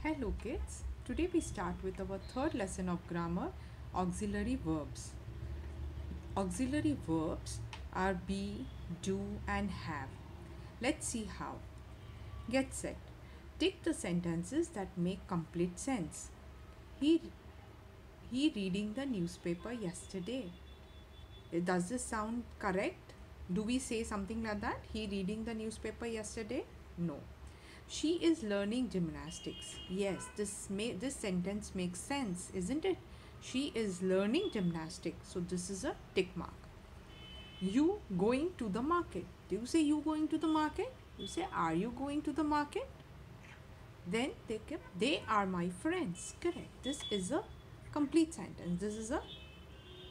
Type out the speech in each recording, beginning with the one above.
Hello kids, today we start with our third lesson of grammar, auxiliary verbs. Auxiliary verbs are be, do and have. Let's see how. Get set. Take the sentences that make complete sense. He reading the newspaper yesterday. Does this sound correct? Do we say something like that? He reading the newspaper yesterday? No. She is learning gymnastics. Yes, this sentence makes sense, isn't it? She is learning gymnastics. So this is a tick mark. You going to the market. Do you say you going to the market? You say are you going to the market? Then they are my friends. Correct. This is a complete sentence. This is a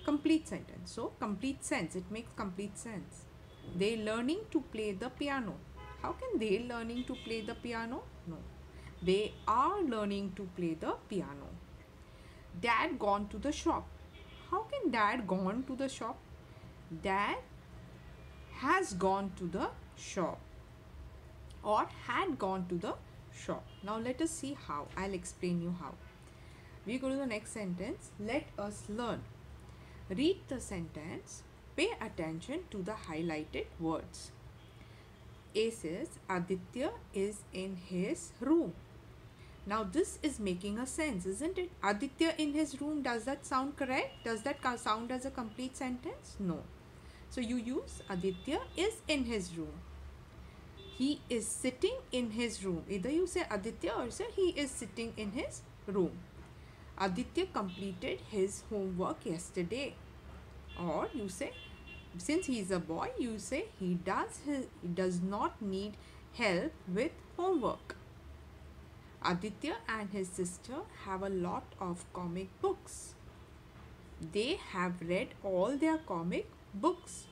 complete sentence. So complete sense. It makes complete sense. They learning to play the piano. How can they learning to play the piano? No. They are learning to play the piano. Dad gone to the shop. How can dad gone to the shop? Dad has gone to the shop or had gone to the shop. Now let us see how. I'll explain you how. We go to the next sentence. Let us learn. Read the sentence. Pay attention to the highlighted words. A says Aditya is in his room. Now this is making a sense, isn't it? Aditya in his room, does that sound correct? Does that sound as a complete sentence? No. So you use Aditya is in his room. He is sitting in his room. Either you say Aditya or say he is sitting in his room. Aditya completed his homework yesterday. Or you say, since he is a boy, you say he does not need help with homework. Aditya and his sister have a lot of comic books. They have read all their comic books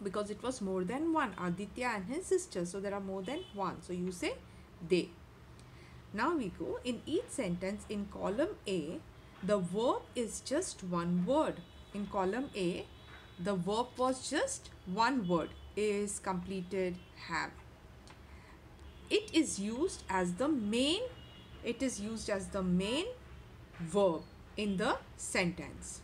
because it was more than one. Aditya and his sister, so there are more than one. So you say they. Now we go in each sentence in column A. The verb is just one word. In column A, the verb was just one word, is, completed, have. It is used as the main verb in the sentence.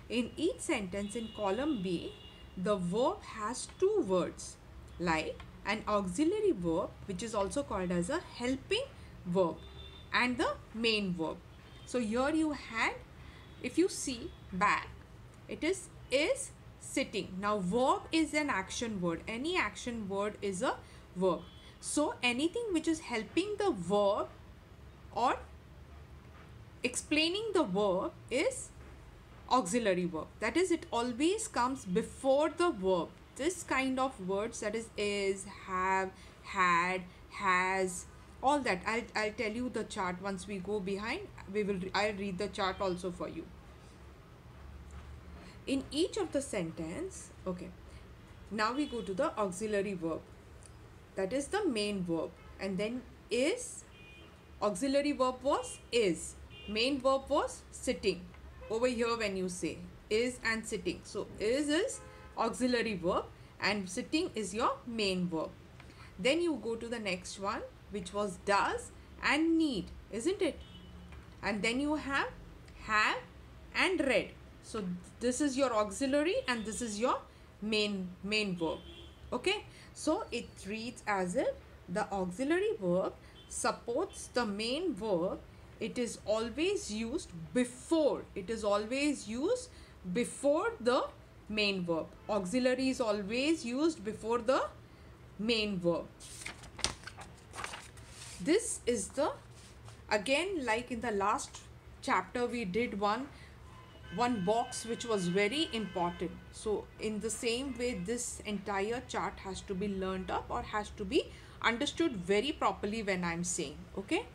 In each sentence in column B, the verb has two words like an auxiliary verb, which is also called as a helping verb, and the main verb. So here you had, if you see back, it is sitting. Now verb is an action word. Any action word is a verb. So anything which is helping the verb or explaining the verb is auxiliary verb. That is, it always comes before the verb. This kind of words, that is, have, had, has, all that. I'll tell you the chart once we go behind. I'll read the chart also for you. In each of the sentence, okay, now we go to the auxiliary verb. That is the main verb. And then is, auxiliary verb was is. Main verb was sitting. Over here when you say is and sitting. So is auxiliary verb and sitting is your main verb. Then you go to the next one, which was does and need, isn't it? And then you have and read. So this is your auxiliary and this is your main verb. Okay, so it reads as if the auxiliary verb supports the main verb. It is always used before. It is always used before the main verb. Auxiliary is always used before the main verb. This is the, again, like in the last chapter we did one box which was very important. So in the same way, this entire chart has to be learned up or has to be understood very properly when I'm saying. Okay,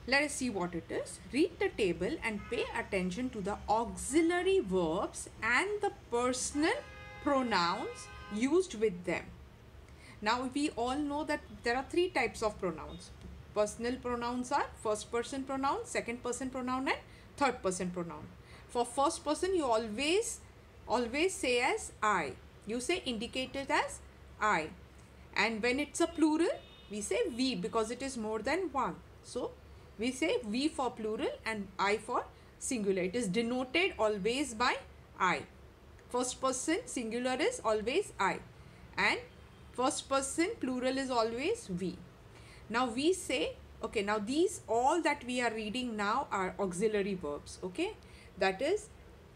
let us see what it is. Read the table and pay attention to the auxiliary verbs and the personal pronouns used with them. Now we all know that there are three types of pronouns. Personal pronouns are first person pronoun, second person pronoun and third person pronoun. For first person, you always say as I. You say indicated as I. And when it's a plural, We say we because it is more than one. So we say we for plural and I for singular. It is denoted always by I. First person singular is always I, and first person plural is always we. Now we say, okay, now these all that we are reading now are auxiliary verbs, okay? That is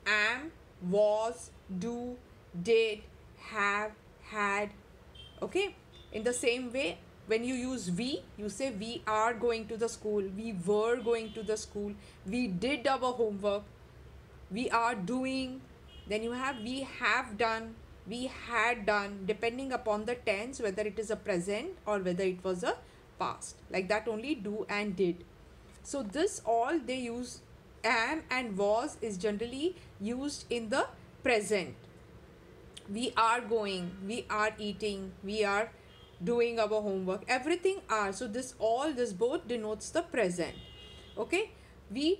am, was, do, did, have, had, okay? In the same way, when you use we, you say we are going to the school, we were going to the school, we did our homework, we are doing, then you have we have done, we had done, depending upon the tense, whether it is a present or whether it was a past. Like that only do and did. So this all they use am and was is generally used in the present. We are going, we are eating, we are doing our homework, everything are. So this all, this both denotes the present. Okay, we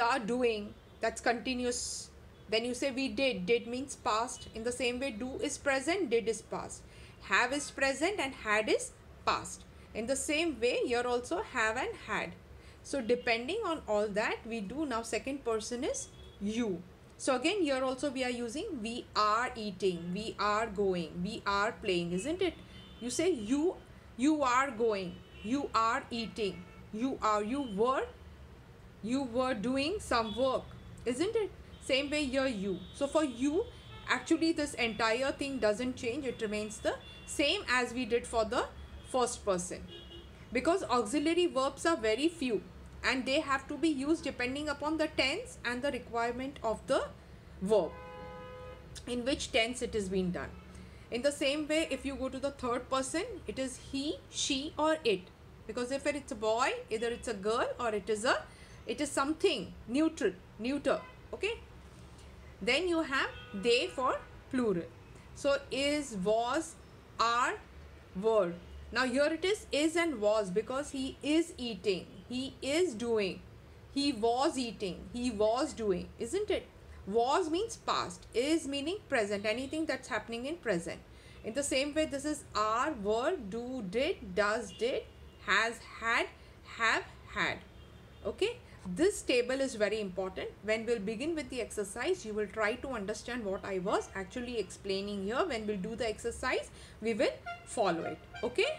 are doing, that's continuous. Then you say we did means past. In the same way, do is present, did is past, have is present and had is past. In the same way, here also have and had. So depending on all that, we do now second person is you. So again, here also we are using we are eating, we are going, we are playing, isn't it? You say you are going, you are eating, you were doing some work, isn't it? Same way here you. So for you, actually this entire thing doesn't change. It remains the same as we did for the first person. Because auxiliary verbs are very few and they have to be used depending upon the tense and the requirement of the verb, in which tense it is being done. In the same way, if you go to the third person, it is he, she or it. Because if it's a boy, either it's a girl or it is something neuter. Okay. Then you have they for plural. So is, was, are, were. Now here it is and was, because he is eating, he is doing, he was eating, he was doing, isn't it? Was means past, is meaning present, anything that's happening in present. In the same way, this is are, were, do, did, does, did, has, had, have, had. Okay, this table is very important. When we'll begin with the exercise, you will try to understand what I was actually explaining here. When we'll do the exercise, we will follow it. Okay.